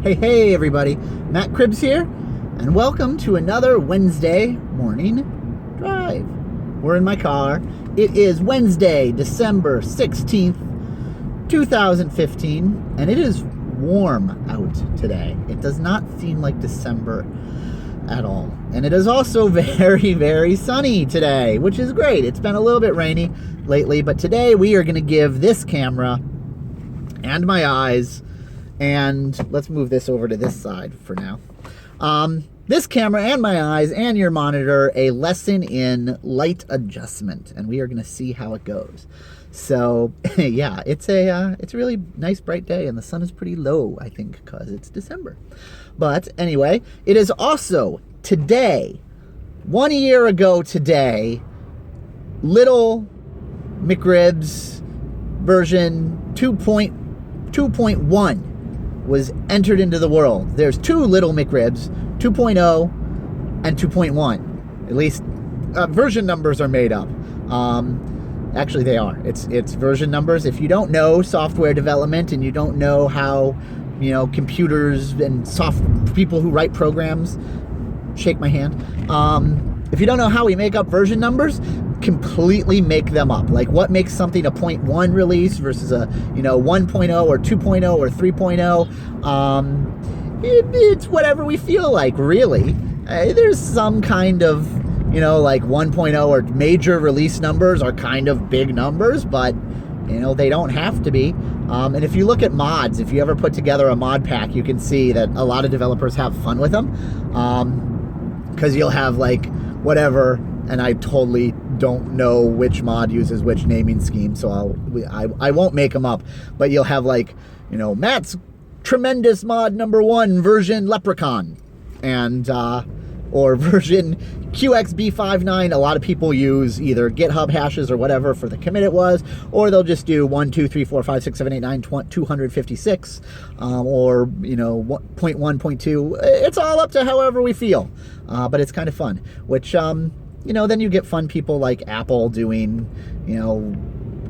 Hey everybody, Matt Cribbs here, and welcome to another Wednesday morning drive. We're in my car. It is Wednesday, December 16th, 2015, and it is warm out today. It does not seem like December at all. And it is also very sunny today, which is great. It's been a little bit rainy lately, but today we are going to give this camera and my eyes, and let's move this over to this side for now. This camera and my eyes and your monitor a lesson in light adjustment, and we are going to see how it goes. So yeah, it's a really nice bright day, and the sun is pretty low, I think, because it's December. But anyway, it is also today, 1 year ago today, Little McRibs version 2.1 was entered into the world. There's two Little McRibs, 2.0 and 2.1. At least version numbers are made up. Actually, they are. It's version numbers. If you don't know software development and you don't know how, computers and people who write programs, shake my hand. If you don't know how we make up version numbers, completely make them up. Like what makes something a 0.1 release versus a 1.0 or 2.0 or 3.0. It's whatever we feel like, really. There's some kind of like 1.0 or major release numbers are kind of big numbers, but they don't have to be. And if you look at mods, if you ever put together a mod pack, you can see that a lot of developers have fun with them, because you'll have like whatever, and I totally don't know which mod uses which naming scheme, so I won't make them up, but you'll have like Matt's tremendous mod #1 version Leprechaun, and or version QXB59. A lot of people use either GitHub hashes or whatever for the commit it was, or they'll just do 1, 2, 3, 4, 5, 6, 7, 8, 9, 256, or 0.1, 0.2. It's all up to however we feel, but it's kind of fun. Which then you get fun people like Apple doing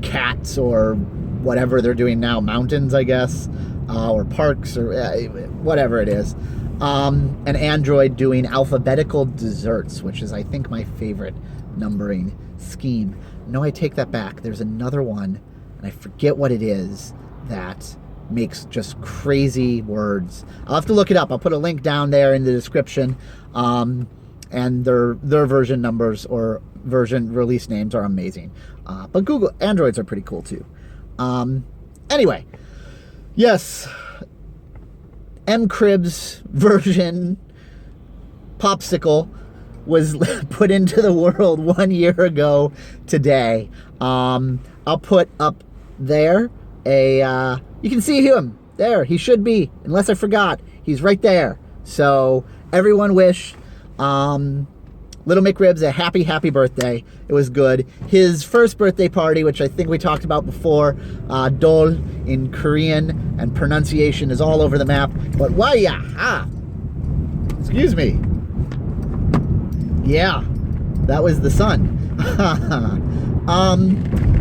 cats or whatever they're doing now, mountains, I guess, or parks or whatever it is. And Android doing alphabetical desserts, which is, I think, my favorite numbering scheme. No, I take that back. There's another one, and I forget what it is, that makes just crazy words. I'll have to look it up. I'll put a link down there in the description. And their version numbers or version release names are amazing. But Google Androids are pretty cool too. Anyway, yes. MCribs version Popsicle was put into the world 1 year ago today. I'll put up there you can see him there. He should be, unless I forgot. He's right there. So everyone wish Little McRibs a happy birthday. It was good. His first birthday party, which I think we talked about before, Dol in Korean, and pronunciation is all over the map. But excuse me. Yeah, that was the sun.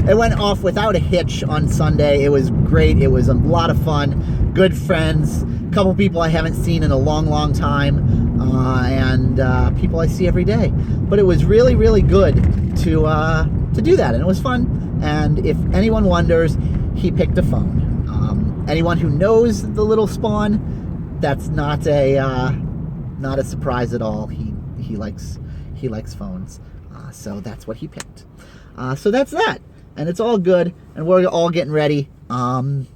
It went off without a hitch on Sunday. It was great. It was a lot of fun. Good friends. A couple people I haven't seen in a long time. And people I see every day. But it was really good to do that, and it was fun. And if anyone wonders, he picked a phone. Anyone who knows the little spawn, that's not a surprise at all. He likes phones, so that's what he picked. So that's that, and it's all good, and we're all getting ready. I'm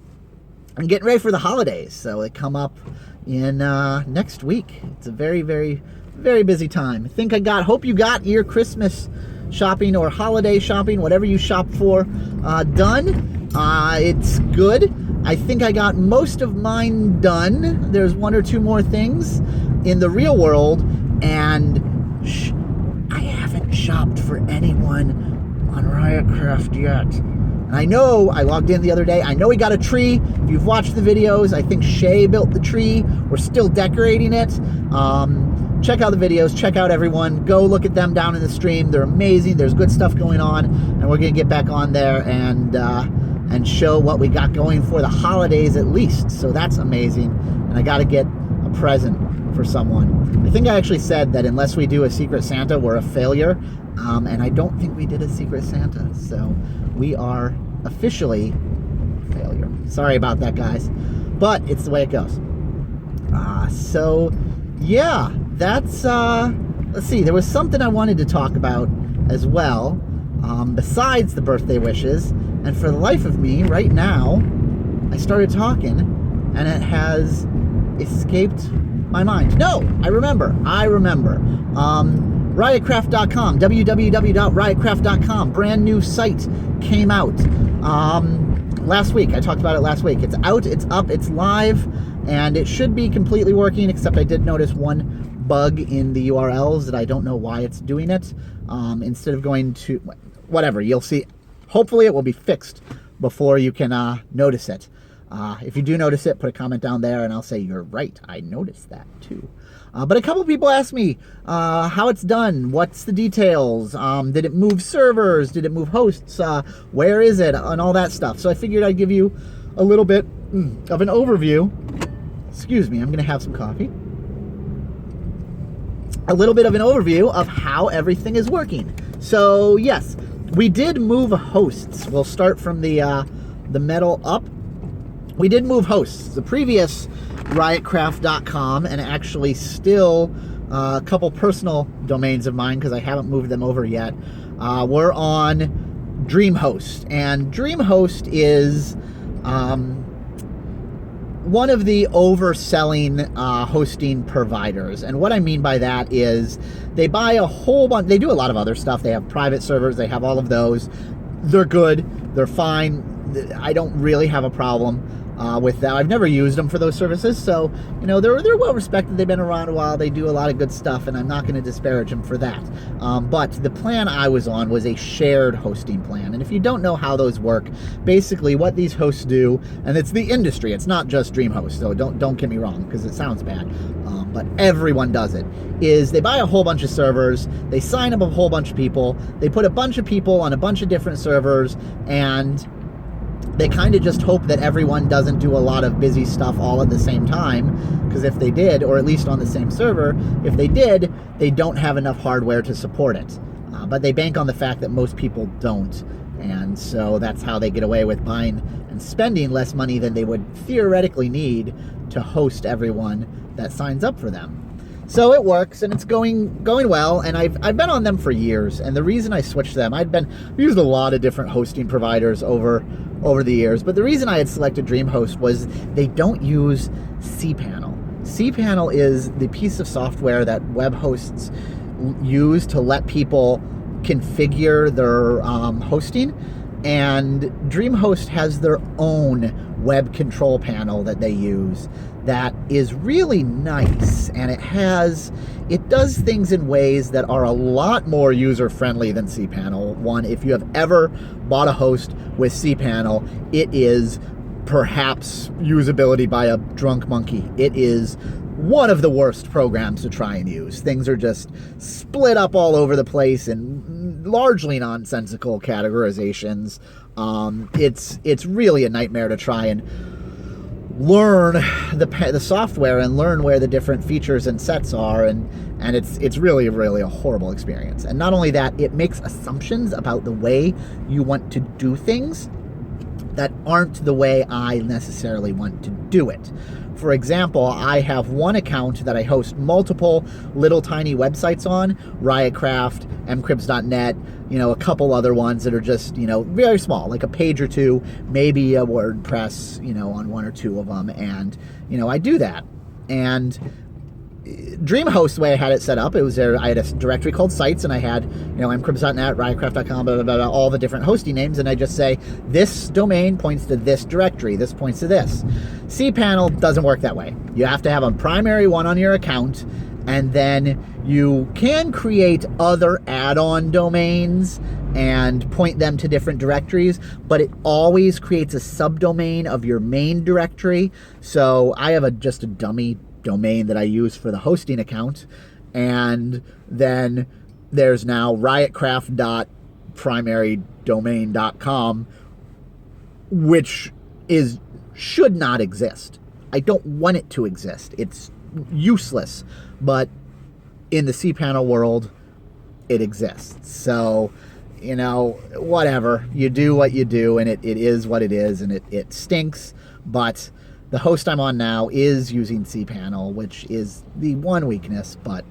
getting ready for the holidays, so they come up in next week. It's a very busy time. Hope you got your Christmas shopping or holiday shopping, whatever you shop for, done. It's good. I think I got most of mine done. There's one or two more things in the real world, and I haven't shopped for anyone on Ryotcraft yet. And I know, I logged in the other day, I know we got a tree. If you've watched the videos, I think Shay built the tree. We're still decorating it. Check out the videos, check out everyone. Go look at them down in the stream. They're amazing. There's good stuff going on. And we're going to get back on there and show what we got going for the holidays at least. So that's amazing. and I got to get a present for someone. I think I actually said that unless we do a Secret Santa, we're a failure, and I don't think we did a Secret Santa, so we are officially a failure. Sorry about that, guys, but it's the way it goes. So yeah, that's let's see, there was something I wanted to talk about as well, besides the birthday wishes, and for the life of me right now I started talking and it has escaped my mind. No, I remember. Ryotcraft.com, www.ryotcraft.com, brand new site came out last week. I talked about it last week. It's out, it's up, it's live, and it should be completely working, except I did notice one bug in the URLs that I don't know why it's doing it. Instead of going to, whatever, you'll see. Hopefully it will be fixed before you can notice it. If you do notice it, put a comment down there and I'll say, you're right, I noticed that too. But a couple people asked me how it's done, what's the details, did it move servers, did it move hosts, where is it, and all that stuff. So I figured I'd give you a little bit of an overview. Excuse me, I'm going to have some coffee. A little bit of an overview of how everything is working. So yes, we did move hosts. We'll start from the metal up. We did move hosts. The previous Ryotcraft.com, and actually still a couple personal domains of mine because I haven't moved them over yet, we're on DreamHost. And DreamHost is one of the overselling hosting providers. And what I mean by that is they buy a whole bunch. They do a lot of other stuff. They have private servers. They have all of those. They're good. They're fine. I don't really have a problem with that. I've never used them for those services, so you know they're well respected. They've been around a while. They do a lot of good stuff, and I'm not going to disparage them for that. But the plan I was on was a shared hosting plan, and if you don't know how those work, basically what these hosts do, and it's the industry. It's not just DreamHost, so don't get me wrong because it sounds bad. But everyone does it. Is they buy a whole bunch of servers, they sign up a whole bunch of people, they put a bunch of people on a bunch of different servers, and they kind of just hope that everyone doesn't do a lot of busy stuff all at the same time, because if they did, or at least on the same server, if they did, they don't have enough hardware to support it. But they bank on the fact that most people don't, and so that's how they get away with buying and spending less money than they would theoretically need to host everyone that signs up for them. So it works, and it's going well, and I've been on them for years, and the reason I switched them, I've used a lot of different hosting providers over the years, but the reason I had selected DreamHost was they don't use cPanel. cPanel is the piece of software that web hosts use to let people configure their hosting, and DreamHost has their own web control panel that they use that is really nice, and it does things in ways that are a lot more user-friendly than cPanel. One, if you have ever bought a host with cPanel, it is perhaps usability by a drunk monkey. It is one of the worst programs to try and use. Things are just split up all over the place in largely nonsensical categorizations. It's really a nightmare to try and learn the software and learn where the different features and sets are, and it's really a horrible experience. And not only that, it makes assumptions about the way you want to do things that aren't the way I necessarily want to do it. For example, I have one account that I host multiple little tiny websites on, Ryotcraft, mcribs.net, a couple other ones that are just, very small, like a page or two, maybe a WordPress, on one or two of them. And, I do that. And DreamHost, the way I had it set up, I had a directory called sites, and I had, mcribs.net, ryotcraft.com, blah, blah, blah, blah, all the different hosting names, and I just say, this domain points to this directory, this points to this. cPanel doesn't work that way. You have to have a primary one on your account, and then you can create other add-on domains and point them to different directories, but it always creates a subdomain of your main directory. So I have just a dummy domain that I use for the hosting account, and then there's now ryotcraft.primarydomain.com, which should not exist. I don't want it to exist. It's useless. But in the cPanel world, it exists. So, you know, whatever. You do what you do, and it is what it is, and it stinks. But the host I'm on now is using cPanel, which is the one weakness, but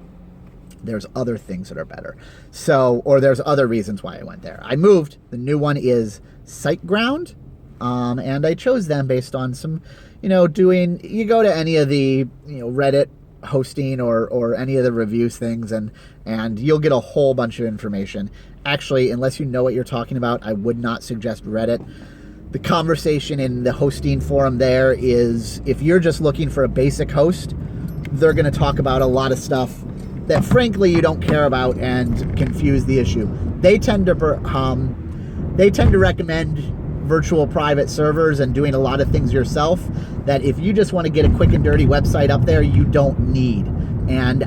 there's other things that are better. So, or there's other reasons why I went there. I moved. The new one is SiteGround, and I chose them based on some, you know, you go to any of the, you know, Reddit hosting or any of the reviews things, and you'll get a whole bunch of information. Actually, unless you know what you're talking about, I would not suggest Reddit. The conversation in the hosting forum there is, if you're just looking for a basic host, they're going to talk about a lot of stuff that frankly you don't care about and confuse the issue. They tend to recommend virtual private servers and doing a lot of things yourself that if you just want to get a quick and dirty website up there, you don't need. And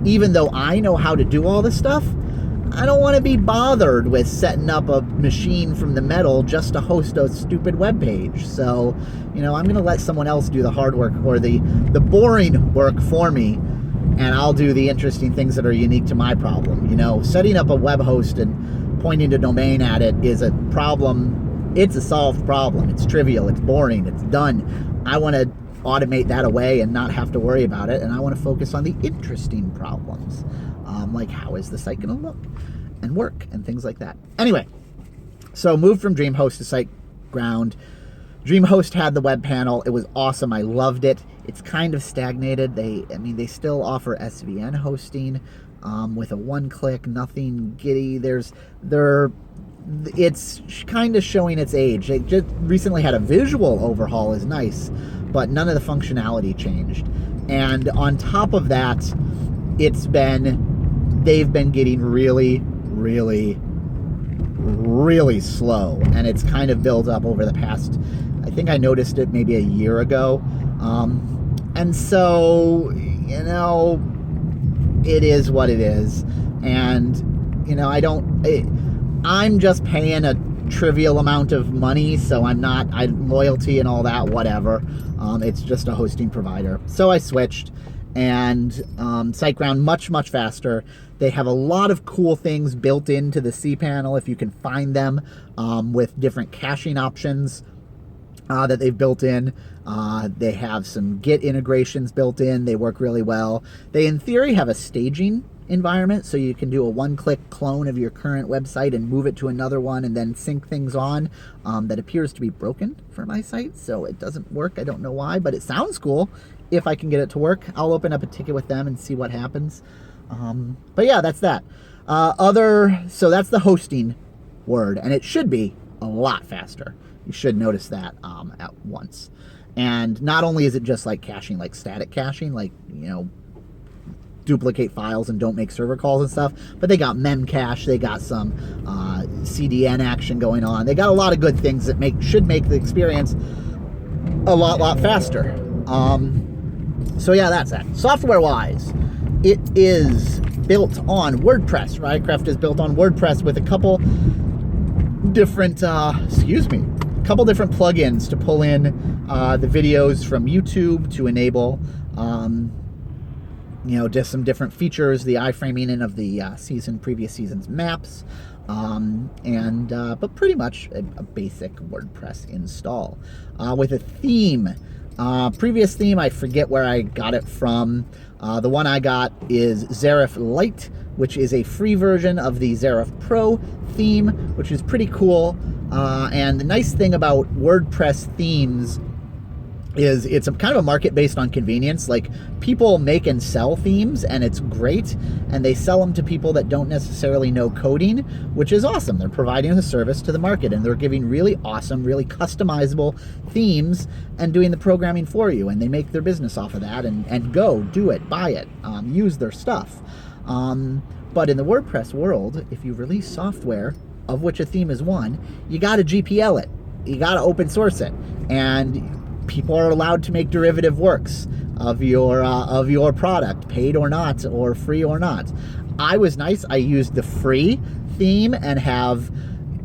even though I know how to do all this stuff, I don't want to be bothered with setting up a machine from the metal just to host a stupid web page. So, you know, I'm going to let someone else do the hard work or the boring work for me, and I'll do the interesting things that are unique to my problem. You know, setting up a web host and pointing to domain at it is a problem. It's a solved problem. It's trivial. It's boring. It's done. I want to automate that away and not have to worry about it, and I want to focus on the interesting problems. Like, how is the site going to look and work and things like that. Anyway, so moved from DreamHost to SiteGround. DreamHost had the web panel. It was awesome. I loved it. It's kind of stagnated. They still offer SVN hosting with a one-click, nothing giddy. It's kind of showing its age. It just recently had a visual overhaul, is nice, but none of the functionality changed. And on top of that, they've been getting really, really, really slow, and it's kind of built up over the past, I think I noticed it maybe a year ago. And so, you know, it is what it is. And, you know, I'm just paying a trivial amount of money, so loyalty and all that, whatever. It's just a hosting provider. So I switched, and SiteGround much, much faster. They have a lot of cool things built into the cPanel if you can find them, with different caching options that they've built in. They have some Git integrations built in. They work really well. They, in theory, have a staging environment, so you can do a one-click clone of your current website and move it to another one and then sync things on. That appears to be broken for my site, so it doesn't work. I don't know why, but it sounds cool. If I can get it to work, I'll open up a ticket with them and see what happens. But yeah, that's that. So that's the hosting word, and it should be a lot faster. You should notice that at once. And not only is it just like caching, like static caching, like, you know, duplicate files and don't make server calls and stuff, but they got memcache, they got some CDN action going on. They got a lot of good things that should make the experience a lot faster. So yeah, that's that. Software-wise, it is built on WordPress. Ryotcraft is built on WordPress with a couple different, plugins to pull in the videos from YouTube to enable, just some different features, the iframing in of the previous season's maps, but pretty much a basic WordPress install with a theme. Previous theme, I forget where I got it from. The one I got is Xerif Lite, which is a free version of the Xerif Pro theme, which is pretty cool. And the nice thing about WordPress themes is it's kind of a market based on convenience. Like, people make and sell themes, and it's great, and they sell them to people that don't necessarily know coding, which is awesome. They're providing a service to the market, and they're giving really awesome, really customizable themes and doing the programming for you, and they make their business off of that, and go do it, buy it, use their stuff. But in the WordPress world, if you release software, of which a theme is one, you got to GPL it, you got to open source it, and people are allowed to make derivative works of your product, paid or not, or free or not. I was nice. I used the free theme and have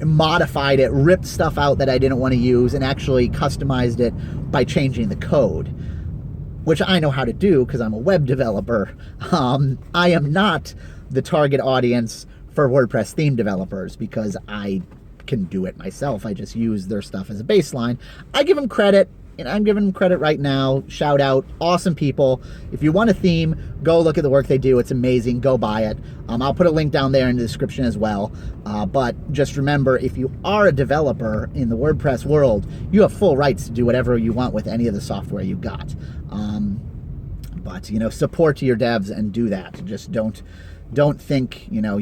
modified it, ripped stuff out that I didn't want to use, and actually customized it by changing the code, which I know how to do because I'm a web developer. I am not the target audience for WordPress theme developers because I can do it myself. I just use their stuff as a baseline. I give them credit, and I'm giving them credit right now. Shout out, awesome people. If you want a theme, go look at the work they do. It's amazing. Go buy it. I'll put a link down there in the description as well. But just remember, if you are a developer in the WordPress world, you have full rights to do whatever you want with any of the software you've got. But, you know, support to your devs and do that. Just don't think, you know,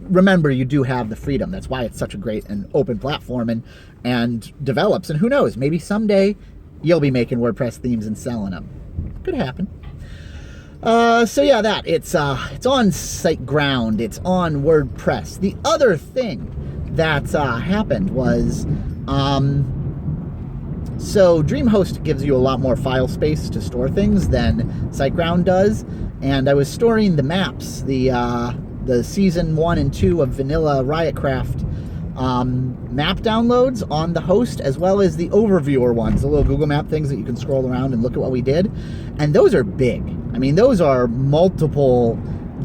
remember you do have the freedom. That's why it's such a great and open platform and develops. And who knows, maybe someday you'll be making WordPress themes and selling them. Could happen. So yeah, it's on SiteGround. It's on WordPress. The other thing that happened was, so DreamHost gives you a lot more file space to store things than SiteGround does. And I was storing the maps, the season 1 and 2 of vanilla Ryotcraft map downloads on the host, as well as the overviewer ones, the little Google Map things that you can scroll around and look at what we did. And those are big. I mean, those are multiple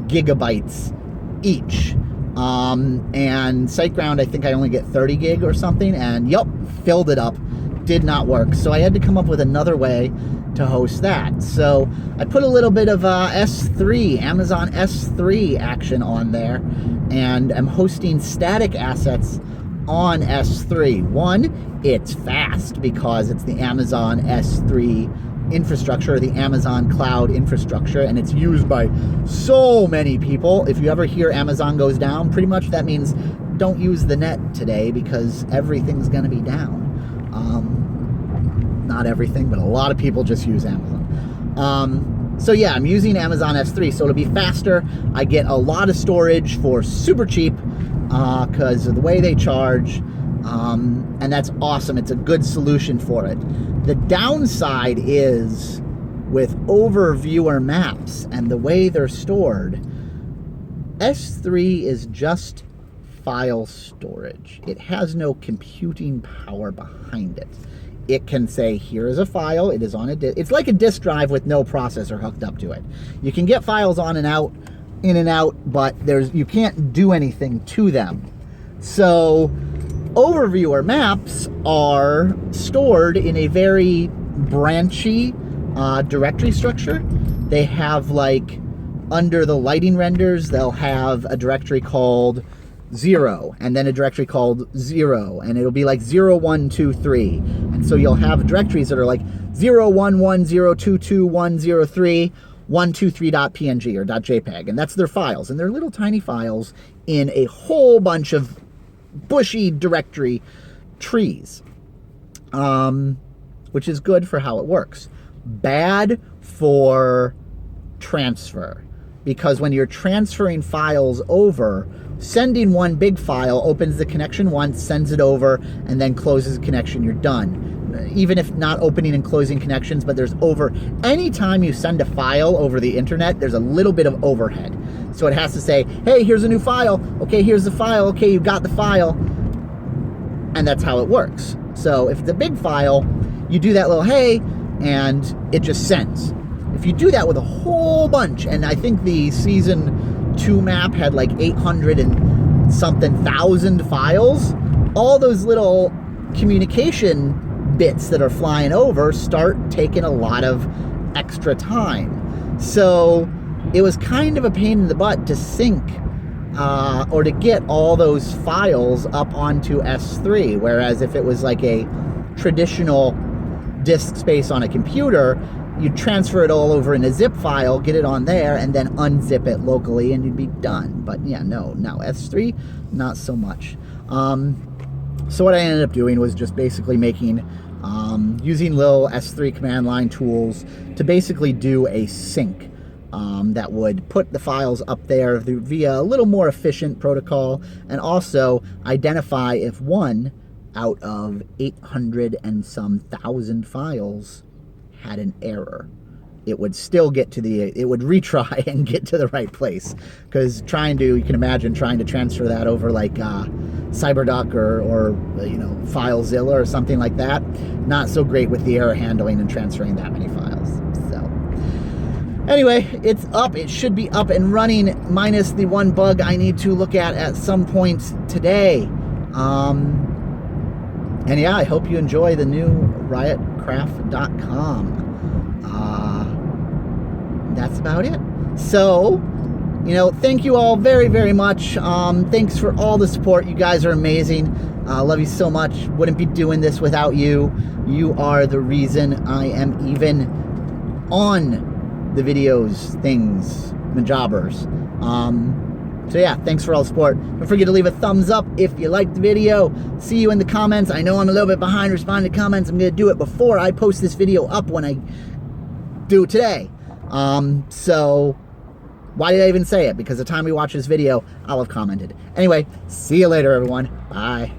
gigabytes each. And SiteGround, I think I only get 30 gig or something, and yep, filled it up. Did not work. So I had to come up with another way to host that. So I put a little bit of S3, Amazon S3 action on there, and I'm hosting static assets on S3. One, it's fast because it's the Amazon S3 infrastructure, the Amazon cloud infrastructure, and it's used by so many people. If you ever hear Amazon goes down, pretty much that means don't use the net today because everything's going to be down. Not everything, but a lot of people just use Amazon. So yeah, I'm using Amazon S3, so it'll be faster. I get a lot of storage for super cheap because of the way they charge, and that's awesome. It's a good solution for it. The downside is with overviewer maps and the way they're stored, S3 is just file storage. It has no computing power behind it. It can say, here is a file, it is on a disk. It's like a disk drive with no processor hooked up to it. You can get files on and out, in and out, but you can't do anything to them. So overviewer maps are stored in a very branchy directory structure. They have, like, under the lighting renders, they'll have a directory called 0, and then a directory called 0, and it'll be like 0, 1, 2, 3. And so you'll have directories that are like 0, 1, 1, 0, 2, 2, 1, 0, 3, 123.png or .jpg, and that's their files. And they're little tiny files in a whole bunch of bushy directory trees, which is good for how it works. Bad for transfer, because when you're transferring files over, sending one big file opens the connection once, sends it over, and then closes the connection, you're done. Even if not opening and closing connections, but anytime you send a file over the internet, there's a little bit of overhead. So it has to say, hey, here's a new file. Okay, here's the file. Okay, you got the file. And that's how it works. So if it's a big file, you do that little hey, and it just sends. If you do that with a whole bunch, and I think the season 2 map had like 800 and something thousand files, all those little communication bits that are flying over start taking a lot of extra time. So it was kind of a pain in the butt to sync or to get all those files up onto S3, whereas if it was like a traditional disk space on a computer, you'd transfer it all over in a zip file, get it on there, and then unzip it locally, and you'd be done. But yeah, no, S3, not so much. So what I ended up doing was just basically making, using little S3 command line tools to basically do a sync that would put the files up there via a little more efficient protocol, and also identify if one out of 800 and some thousand files had an error. It would still get it would retry and get to the right place. Because you can imagine trying to transfer that over like CyberDuck or you know, FileZilla or something like that. Not so great with the error handling and transferring that many files. So anyway, it's up. It should be up and running, minus the one bug I need to look at some point today. And yeah, I hope you enjoy the new Ryotcraft.com. That's about it. So, you know, thank you all very, very much. Thanks for all the support. You guys are amazing. Love you so much. Wouldn't be doing this without you. You are the reason I am even on the videos, things, and jobbers. So yeah, thanks for all the support. Don't forget to leave a thumbs up if you liked the video. See you in the comments. I know I'm a little bit behind responding to comments. I'm going to do it before I post this video up when I do it today. So why did I even say it? Because the time we watch this video, I'll have commented. Anyway, see you later, everyone. Bye.